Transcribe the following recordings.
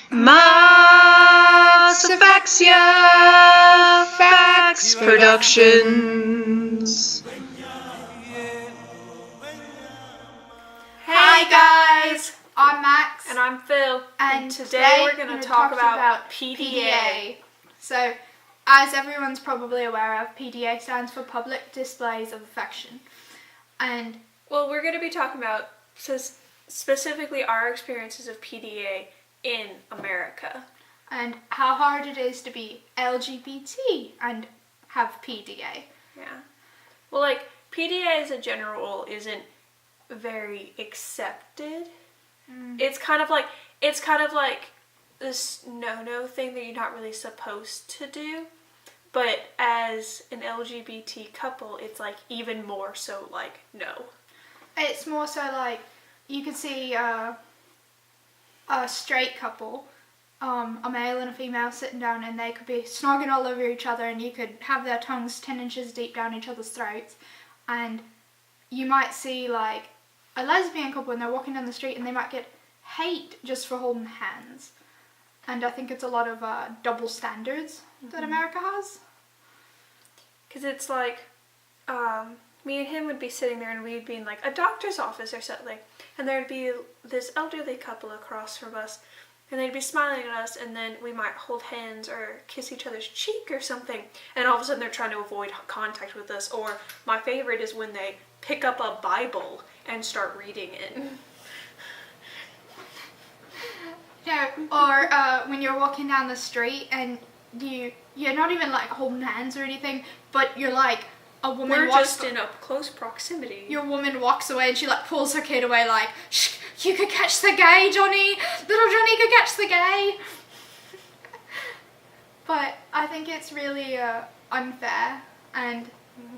Mass Afaxia Fax Productions. Hi guys, I'm Max, And I'm Phil, and today we're going to talk about PDA. So, as everyone's probably aware of, PDA stands for Public Displays of Affection. And Well, we're going to be talking about specifically our experiences of PDA in America. and how hard it is to be LGBT and have PDA. Yeah. Well, like, PDA as a general rule isn't very accepted. It's kind of like this no thing that you're not really supposed to do. But as an LGBT couple, it's like even more so like no. It's more so like you could see a straight couple, a male and a female sitting down, and they could be snogging all over each other, and you could have their tongues 10 inches deep down each other's throats, and you might see like a lesbian couple and they're walking down the street and they might get hate just for holding hands. And I think it's a lot of double standards that America has. Because it's like, me and him would be sitting there and we'd be in like a doctor's office or something, and there'd be this elderly couple across from us, and they'd be smiling at us, and then we might hold hands or kiss each other's cheek or something, and all of a sudden they're trying to avoid contact with us. Or my favorite is when they pick up a Bible and start reading it. Yeah, or when you're walking down the street and you're not even like holding hands or anything, but you're like a woman. We're just in up close proximity. Your woman walks away and she like pulls her kid away like, shh, you could catch the gay, Johnny. Little Johnny could catch the gay. But I think it's really unfair, and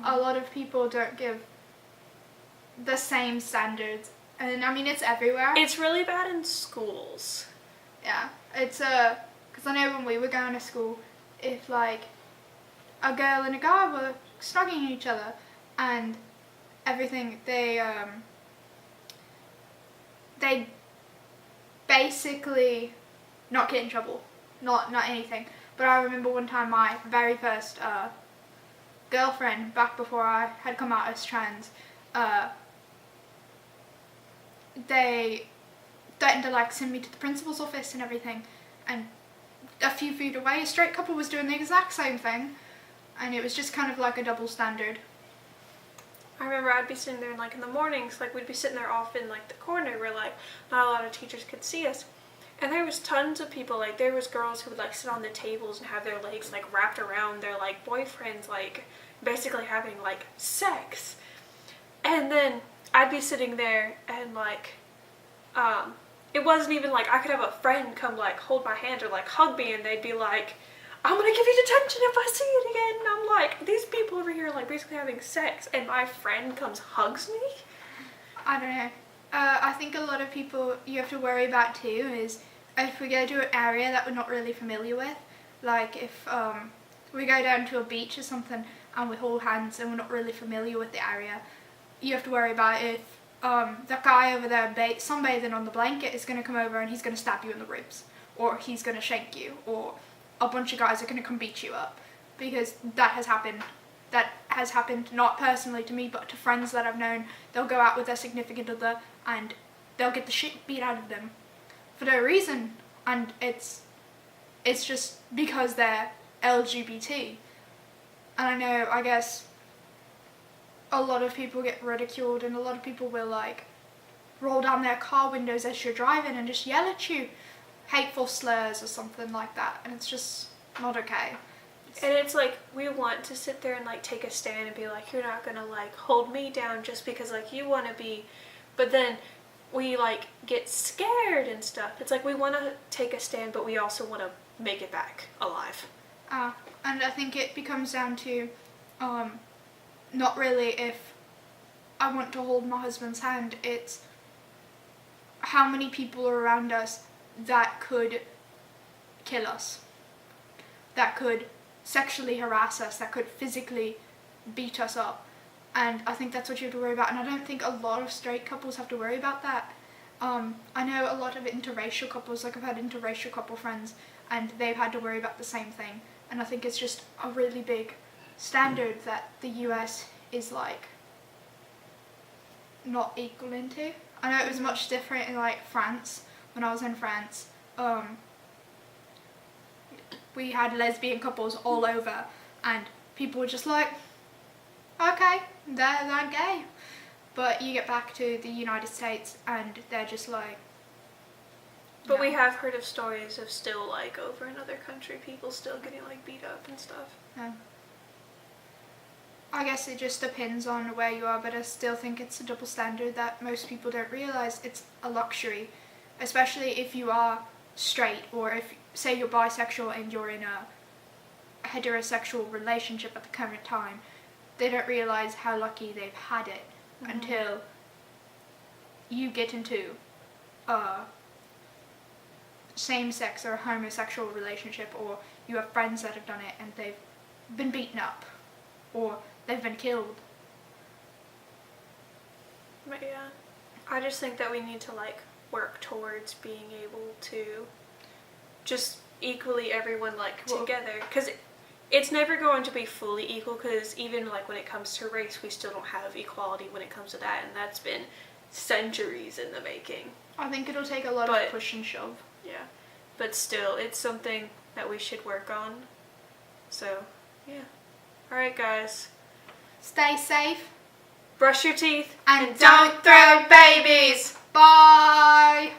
a lot of people don't give the same standards. And I mean, it's everywhere. It's really bad in schools. Yeah, it's because I know when we were going to school, if like a girl and a guy were snogging each other and everything, they basically not get in trouble, not anything. But I remember one time my very first girlfriend, back before I had come out as trans, they threatened to like send me to the principal's office and everything, and a few feet away a straight couple was doing the exact same thing, and it was just kind of like a double standard. I remember I'd be sitting there like in the mornings, like we'd be sitting there off in like the corner where like not a lot of teachers could see us, and there was tons of people, like there was girls who would like sit on the tables and have their legs like wrapped around their like boyfriends, like basically having like sex. And then I'd be sitting there and like it wasn't even like I could have a friend come like hold my hand or like hug me, and they'd be like, I'm gonna give you detention if I see it again. And I'm like, these people over here like basically having sex, and my friend comes hugs me? I don't know. I think a lot of people you have to worry about too is if we go to an area that we're not really familiar with, like if we go down to a beach or something and we hold hands and we're not really familiar with the area, you have to worry about if that guy over there sunbathing on the blanket is going to come over and he's going to stab you in the ribs, or he's going to shank you, or a bunch of guys are going to come beat you up, because that has happened. That has happened not personally to me, but to friends that I've known. They'll go out with their significant other and they'll get the shit beat out of them for no reason, and it's just because they're LGBT. And I guess a lot of people get ridiculed, and a lot of people will like roll down their car windows as you're driving and just yell at you hateful slurs or something like that, and it's just not okay. And it's like we want to sit there and like take a stand and be like, you're not gonna like hold me down just because like you want to be, but then we like get scared and stuff. It's like we want to take a stand, but we also want to make it back alive. And I think it becomes down to not really if I want to hold my husband's hand, it's how many people are around us that could kill us, that could sexually harass us, that could physically beat us up. And I think that's what you have to worry about, and I don't think a lot of straight couples have to worry about that. I know a lot of interracial couples, like I've had interracial couple friends, and they've had to worry about the same thing. And I think it's just a really big standard that the US is like not equal into. I know it was much different in like France. When I was in France, we had lesbian couples all over, and people were just like, okay, they're gay. But you get back to the United States and they're just like... But no. we have heard of stories of still, like, over in other country, people still getting, like, beat up and stuff. Yeah. I guess it just depends on where you are, but I still think it's a double standard that most people don't realise. It's a luxury, especially if you are straight, or if, say, you're bisexual and you're in a heterosexual relationship at the current time. They don't realise how lucky they've had it until you get into a same-sex or homosexual relationship, or you have friends that have done it and they've been beaten up or they've been killed. But yeah, I just think that we need to, like, work towards being able to just equally everyone, like, together, because it's never going to be fully equal, because even, like, when it comes to race, we still don't have equality when it comes to that, and that's been centuries in the making. I think it'll take a lot of push and shove. Yeah, but still, it's something that we should work on. So, yeah. Alright, guys. Stay safe. Brush your teeth. And don't throw babies. Bye.